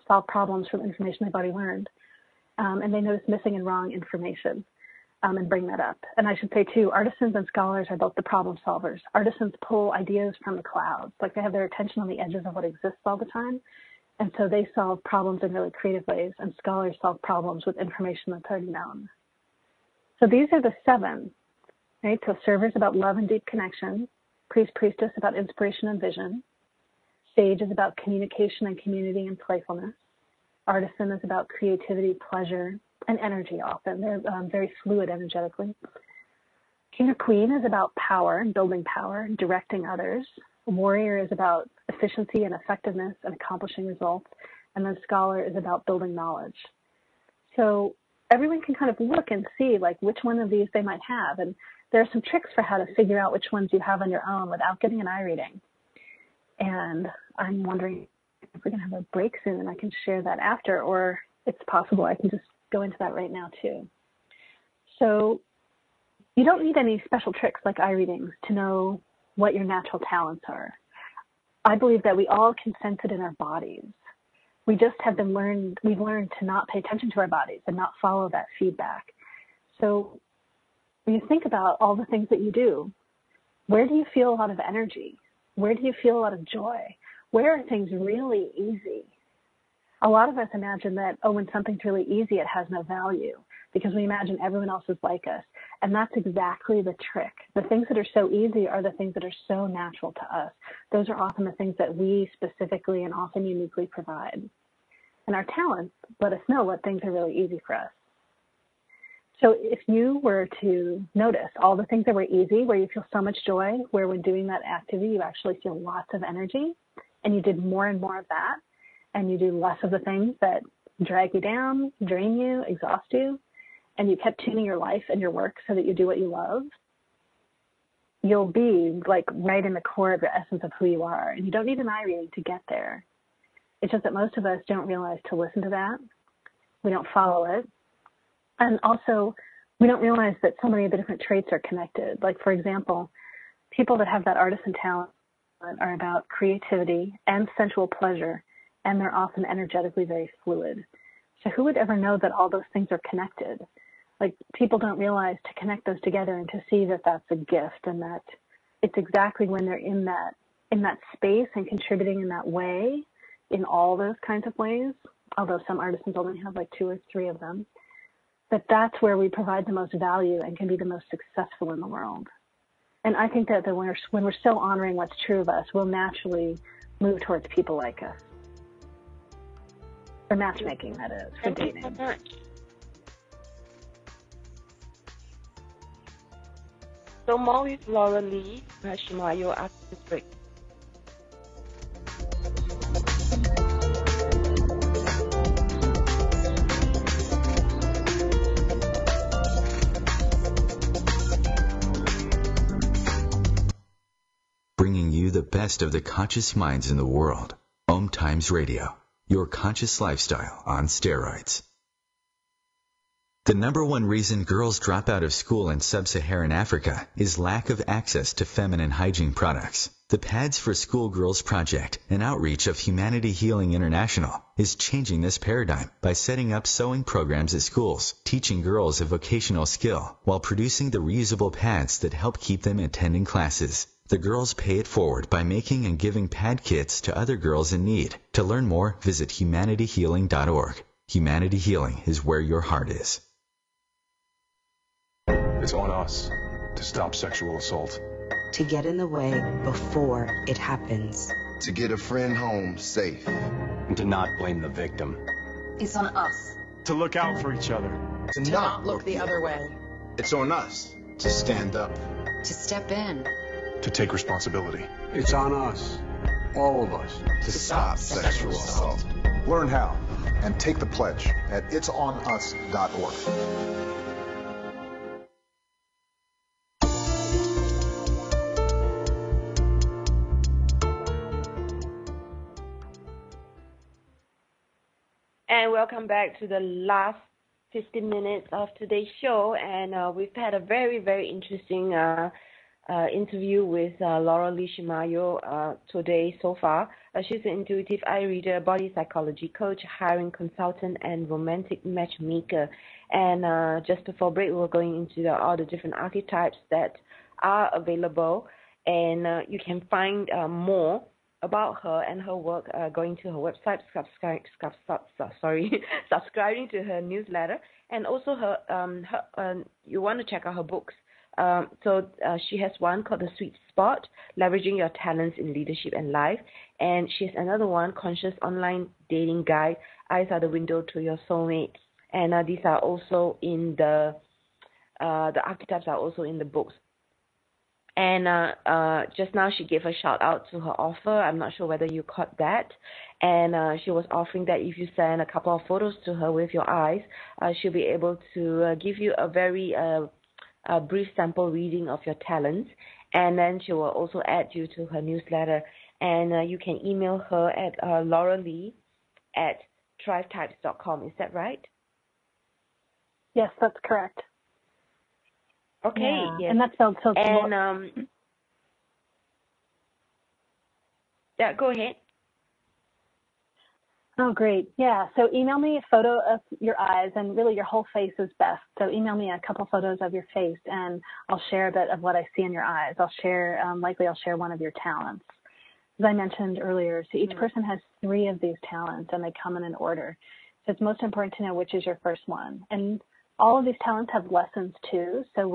Speaker 3: solve problems from information they've already learned. And they notice missing and wrong information and bring that up. And I should say, too, artisans and scholars are both the problem solvers. Artisans pull ideas from the clouds. Like, they have their attention on the edges of what exists all the time. And so they solve problems in really creative ways, and scholars solve problems with information that's already known. So these are the 7, right? So servers about love and deep connection, priestess about inspiration and vision, sage is about communication and community and playfulness, artisan is about creativity, pleasure, and energy often. They're very fluid energetically. King or queen is about power and building power and directing others. Warrior is about efficiency and effectiveness and accomplishing results. And then scholar is about building knowledge. So everyone can kind of look and see like which one of these they might have. And there are some tricks for how to figure out which ones you have on your own without getting an eye reading. And I'm wondering if we're going to have a break soon and I can share that after, or it's possible I can just go into that right now too. So you don't need any special tricks like eye readings to know what your natural talents are. I believe that we all can sense it in our bodies. We just we've learned to not pay attention to our bodies and not follow that feedback. So when you think about all the things that you do, where do you feel a lot of energy? Where do you feel a lot of joy? Where are things really easy? A lot of us imagine that, when something's really easy, it has no value because we imagine everyone else is like us. And that's exactly the trick. The things that are so easy are the things that are so natural to us. Those are often the things that we specifically and often uniquely provide. And our talents let us know what things are really easy for us. So if you were to notice all the things that were easy, where you feel so much joy, where when doing that activity you actually feel lots of energy, and you did more and more of that, and you do less of the things that drag you down, drain you, exhaust you, and you kept tuning your life and your work so that you do what you love, you'll be like right in the core of the essence of who you are. And you don't need an eye reading to get there. It's just that most of us don't realize to listen to that. We don't follow it. And also, we don't realize that so many of the different traits are connected. Like, for example, people that have that artisan talent are about creativity and sensual pleasure, and they're often energetically very fluid. So who would ever know that all those things are connected? Like, people don't realize to connect those together and to see that that's a gift, and that it's exactly when they're in that space and contributing in that way, in all those kinds of ways, although some artisans only have like 2 or 3 of them, that's where we provide the most value and can be the most successful in the world. And I think that when we're so honoring what's true of us, we'll naturally move towards people like us. For matchmaking, that is, for dating.
Speaker 2: Thank you so much. So more with Laureli Shimayo after this break.
Speaker 1: Bringing you the best of the conscious minds in the world. Om Times Radio, your conscious lifestyle on steroids. The #1 reason girls drop out of school in sub-Saharan Africa is lack of access to feminine hygiene products. The Pads for Schoolgirls Project, an outreach of Humanity Healing International, is changing this paradigm by setting up sewing programs at schools, teaching girls a vocational skill, while producing the reusable pads that help keep them attending classes. The girls pay it forward by making and giving pad kits to other girls in need. To learn more, visit humanityhealing.org. Humanity Healing is where your heart is.
Speaker 6: It's on us to stop sexual assault.
Speaker 10: To get in the way before it happens.
Speaker 11: To get a friend home safe.
Speaker 12: And to not blame the victim.
Speaker 13: It's on us.
Speaker 6: To look out for each other.
Speaker 13: To not look the other way.
Speaker 11: It's on us to stand up.
Speaker 13: To step in.
Speaker 6: To take responsibility.
Speaker 12: It's on us, all of us,
Speaker 11: to stop sexual assault.
Speaker 14: Learn how and take the pledge at itsonus.org.
Speaker 2: And welcome back to the last 15 minutes of today's show. And we've had a very, very interesting interview with Laureli Shimayo today so far. She's an intuitive eye reader, body psychology coach, hiring consultant, and romantic matchmaker. And just before break, we were going into all the different archetypes that are available. And you can find more about her and her work going to her website, subscribing to her newsletter, and also her you want to check out her books. So she has one called The Sweet Spot, Leveraging Your Talents in Leadership and Life. And she has another one, Conscious Online Dating Guide, Eyes Are the Window to Your Soulmate. And these are also in the archetypes are also in the books. And just now she gave a shout out to her offer. I'm not sure whether you caught that. And she was offering that if you send a couple of photos to her with your eyes, she'll be able to give you a very brief sample reading of your talents. And then she will also add you to her newsletter. And you can email her at laureli@ThriveTypes.com. Is that right?
Speaker 3: Yes, that's correct.
Speaker 2: Okay.
Speaker 3: Yeah.
Speaker 2: Yes.
Speaker 3: And that's spelled so.
Speaker 2: And yeah, go ahead.
Speaker 3: Oh, great. Yeah. So email me a photo of your eyes, and really your whole face is best. So email me a couple photos of your face, and I'll share a bit of what I see in your eyes. I'll share, likely I'll share one of your talents. As I mentioned earlier, so each person has 3 of these talents, and they come in an order. So it's most important to know which is your first one. And all of these talents have lessons too. So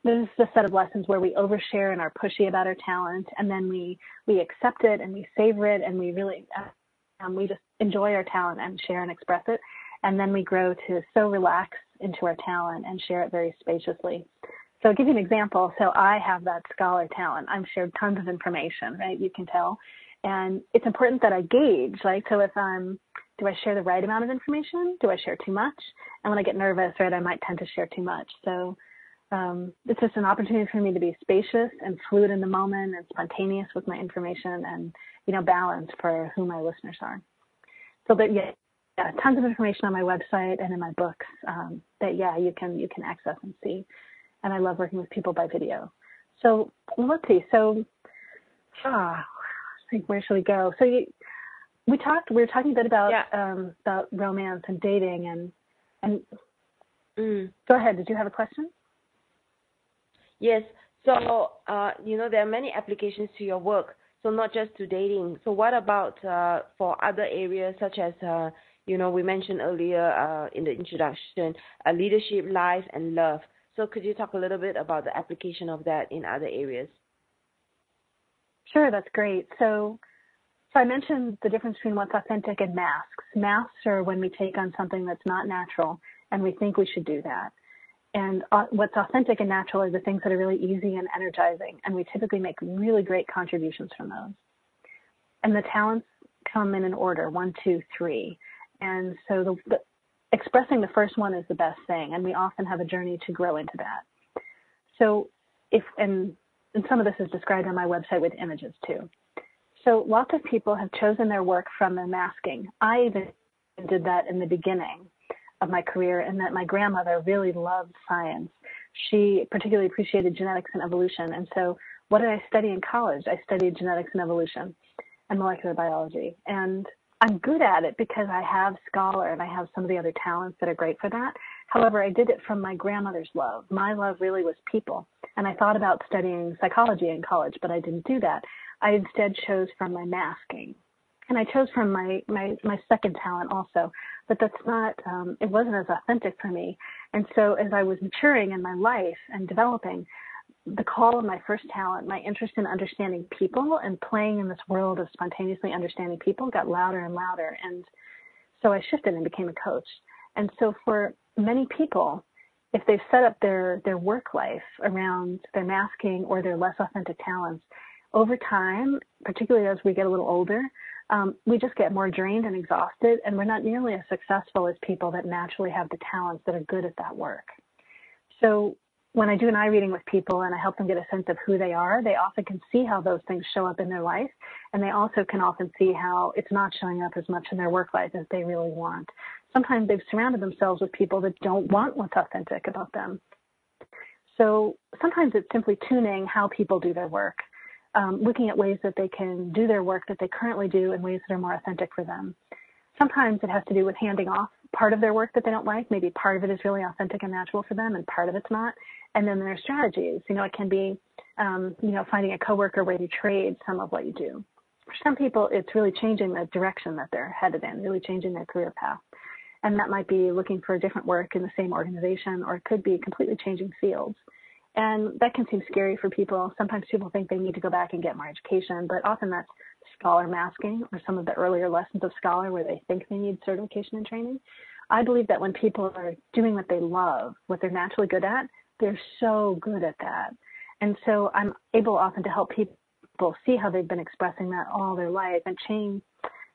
Speaker 3: there's a set of lessons where we overshare and are pushy about our talent, and then we accept it and we savor it, and we really we just enjoy our talent and share and express it, and then we grow to so relax into our talent and share it very spaciously. So I'll give you an example. So I have that scholar talent. I've shared tons of information, right? You can tell. And it's important that I gauge, right? So if do I share the right amount of information? Do I share too much? And when I get nervous, right, I might tend to share too much. So it's just an opportunity for me to be spacious and fluid in the moment and spontaneous with my information and, balanced for who my listeners are. So that, tons of information on my website and in my books that you can access and see. And I love working with people by video. So let's see. So, I think where should we go? So we were talking a bit about romance and dating and go ahead. Did you have a question?
Speaker 2: Yes. So, there are many applications to your work. So not just to dating. So what about for other areas such as, we mentioned earlier in the introduction, leadership, life, and love. So could you talk a little bit about the application of that in other areas?
Speaker 3: Sure, that's great. So I mentioned the difference between what's authentic and masks. Masks are when we take on something that's not natural and we think we should do that. And what's authentic and natural are the things that are really easy and energizing, and we typically make really great contributions from those. And the talents come in an order, 1, 2, 3. And so the expressing the first one is the best thing, and we often have a journey to grow into that. So and some of this is described on my website with images too. So lots of people have chosen their work from their masking. I even did that in the beginning of my career, and that my grandmother really loved science. She particularly appreciated genetics and evolution. And so what did I study in college? I studied genetics and evolution and molecular biology. And I'm good at it because I have scholar and I have some of the other talents that are great for that. However, I did it from my grandmother's love. My love really was people. And I thought about studying psychology in college, but I didn't do that. I instead chose from my masking. And I chose from my second talent also, but that's not, it wasn't as authentic for me. And so as I was maturing in my life and developing, the call of my first talent, my interest in understanding people and playing in this world of spontaneously understanding people got louder and louder. And so I shifted and became a coach. And so for many people, if they've set up their work life around their masking or their less authentic talents, over time, particularly as we get a little older, we just get more drained and exhausted, and we're not nearly as successful as people that naturally have the talents that are good at that work. So when I do an eye reading with people and I help them get a sense of who they are, they often can see how those things show up in their life, and they also can often see how it's not showing up as much in their work life as they really want. Sometimes they've surrounded themselves with people that don't want what's authentic about them. So sometimes it's simply tuning how people do their work. Looking at ways that they can do their work that they currently do in ways that are more authentic for them. Sometimes it has to do with handing off part of their work that they don't like. Maybe part of it is really authentic and natural for them and part of it's not. And then there are strategies. It can be, finding a coworker where you trade some of what you do. For some people, it's really changing the direction that they're headed in, really changing their career path. And that might be looking for different work in the same organization, or it could be completely changing fields. And that can seem scary for people. Sometimes people think they need to go back and get more education, but often that's scholar masking or some of the earlier lessons of scholar where they think they need certification and training. I believe that when people are doing what they love, what they're naturally good at, they're so good at that. And so I'm able often to help people see how they've been expressing that all their life and tune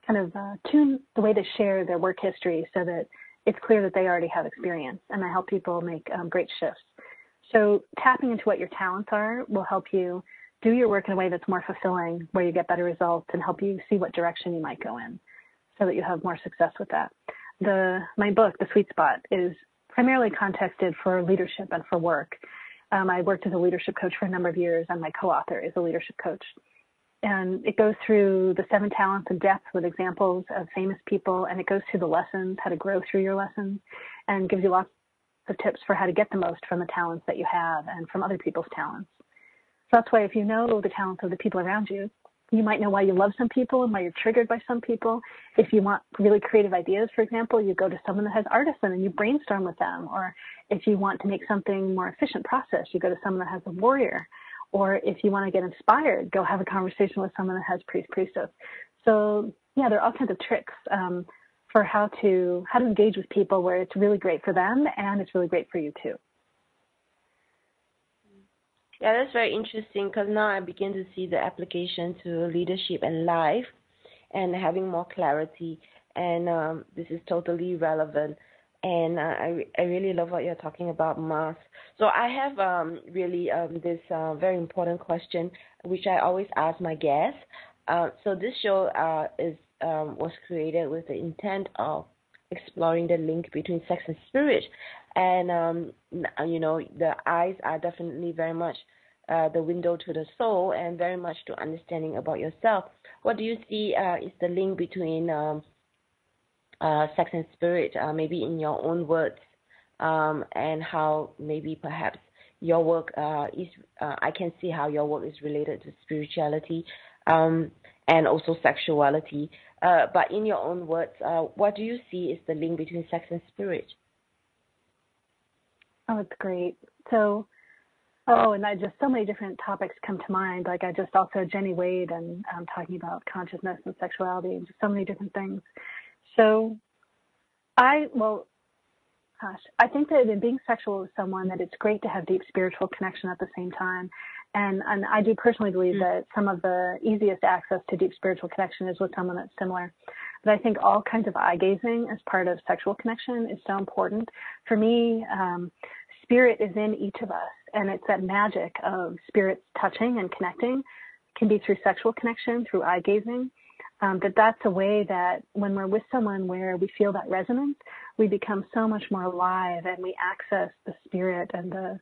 Speaker 3: the way they share their work history so that it's clear that they already have experience. And I help people make great shifts. So tapping into what your talents are will help you do your work in a way that's more fulfilling, where you get better results, and help you see what direction you might go in so that you have more success with that. My book, The Sweet Spot, is primarily contexted for leadership and for work. I worked as a leadership coach for a number of years, and my co-author is a leadership coach. And it goes through the 7 talents in depth with examples of famous people, and it goes through the lessons, how to grow through your lessons, and gives you lots of tips for how to get the most from the talents that you have and from other people's talents. So that's why if you know the talents of the people around you, you might know why you love some people and why you're triggered by some people. If you want really creative ideas, for example, you go to someone that has artisan and you brainstorm with them. Or if you want to make something more efficient process, you go to someone that has a warrior. Or if you want to get inspired, go have a conversation with someone that has priestess. So yeah, there are all kinds of tricks for how to engage with people where it's really great for them and it's really great for you too.
Speaker 2: Yeah, that's very interesting, because now I begin to see the application to leadership and life and having more clarity. And this is totally relevant. And I really love what you're talking about, Mars. So I have this very important question, which I always ask my guests. So this show was created with the intent of exploring the link between sex and spirit. And, the eyes are definitely very much the window to the soul and very much to understanding about yourself. What do you see is the link between sex and spirit, maybe in your own words, and how maybe perhaps your work I can see how your work is related to spirituality and also sexuality. But in your own words, what do you see is the link between sex and spirit?
Speaker 3: Oh, it's great. So, and so many different topics come to mind. Like I just also Jenny Wade and talking about consciousness and sexuality and just so many different things. So I think that in being sexual with someone, that it's great to have deep spiritual connection at the same time. And I do personally believe that some of the easiest access to deep spiritual connection is with someone that's similar. But I think all kinds of eye gazing as part of sexual connection is so important. For me, spirit is in each of us, and it's that magic of spirits touching and connecting. It can be through sexual connection, through eye gazing. That's a way that when we're with someone where we feel that resonance, we become so much more alive and we access the spirit and the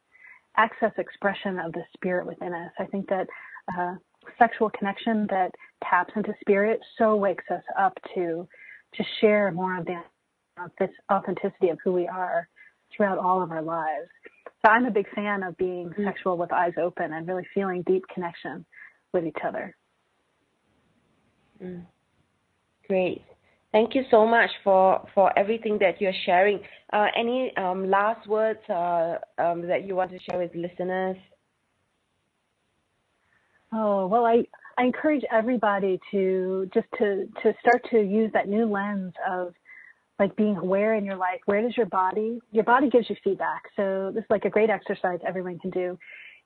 Speaker 3: access expression of the spirit within us. I think that sexual connection that taps into spirit so wakes us up to share more of this authenticity of who we are throughout all of our lives. So I'm a big fan of being sexual with eyes open and really feeling deep connection with each other.
Speaker 2: Great. Thank you so much for everything that you're sharing. Any last words that you want to share with listeners?
Speaker 3: Oh, well, I encourage everybody to start to use that new lens of like being aware in your life. Where does your body gives you feedback. So this is like a great exercise everyone can do.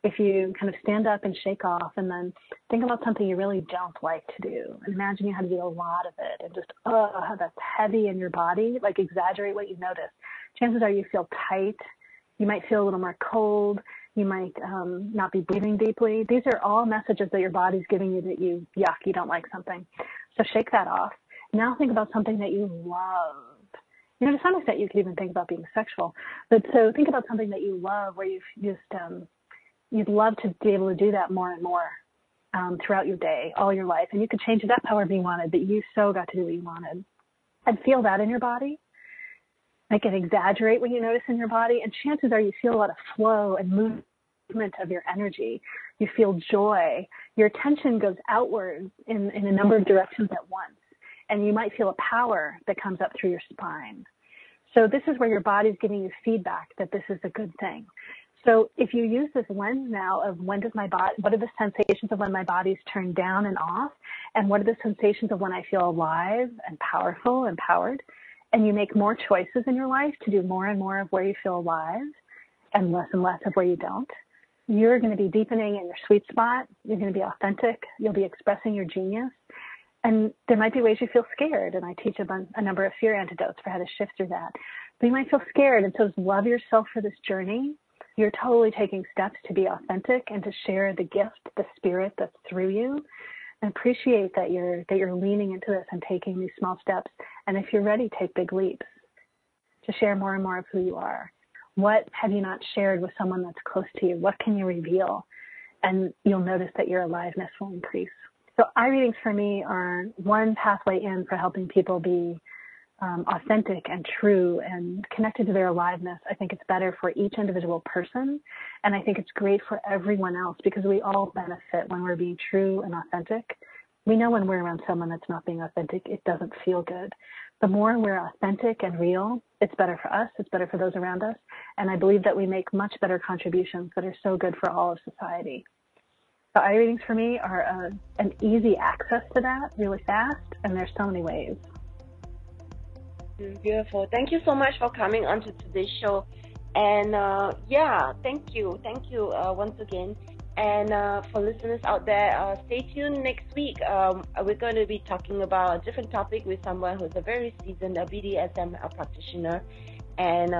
Speaker 3: If you kind of stand up and shake off and then think about something you really don't like to do, and imagine you had to do a lot of it and just, how that's heavy in your body, like exaggerate what you notice. Chances are you feel tight. You might feel a little more cold. You might not be breathing deeply. These are all messages that your body's giving you that you don't like something. So shake that off. Now think about something that you love. To some extent, you could even think about being sexual. But so think about something that you love where you've just, you'd love to be able to do that more and more throughout your day, all your life. And you could change it up however you wanted, but you so got to do what you wanted. And feel that in your body. Like and exaggerate what you notice in your body. And chances are you feel a lot of flow and movement of your energy. You feel joy. Your attention goes outwards in a number of directions at once. And you might feel a power that comes up through your spine. So this is where your body's giving you feedback that this is a good thing. So if you use this lens now of what are the sensations of when my body's turned down and off, and what are the sensations of when I feel alive and powerful, empowered, and you make more choices in your life to do more and more of where you feel alive and less of where you don't, you're going to be deepening in your sweet spot. You're going to be authentic. You'll be expressing your genius. And there might be ways you feel scared, and I teach a number of fear antidotes for how to shift through that. But you might feel scared, and so love yourself for this journey. You're totally taking steps to be authentic and to share the gift, the spirit that's through you, and appreciate that you're leaning into this and taking these small steps. And if you're ready, take big leaps to share more and more of who you are. What have you not shared with someone that's close to you? What can you reveal? And you'll notice that your aliveness will increase. So eye readings for me are one pathway in for helping people be authentic and true and connected to their aliveness. I think it's better for each individual person, and I think it's great for everyone else because we all benefit when we're being true and authentic. We know when we're around someone that's not being authentic, it doesn't feel good. The more we're authentic and real, it's better for us, it's better for those around us, and I believe that we make much better contributions that are so good for all of society. The eye readings for me are an easy access to that, really fast, and there's so many ways.
Speaker 2: Beautiful. Thank you so much for coming on to today's show. And thank you once again. And for listeners out there, stay tuned next week. We're going to be talking about a different topic with someone who's a very seasoned BDSM practitioner and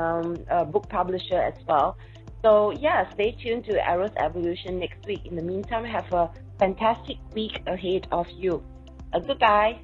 Speaker 2: a book publisher as well. So stay tuned to Eros Evolution next week. In the meantime, have a fantastic week ahead of you. Goodbye.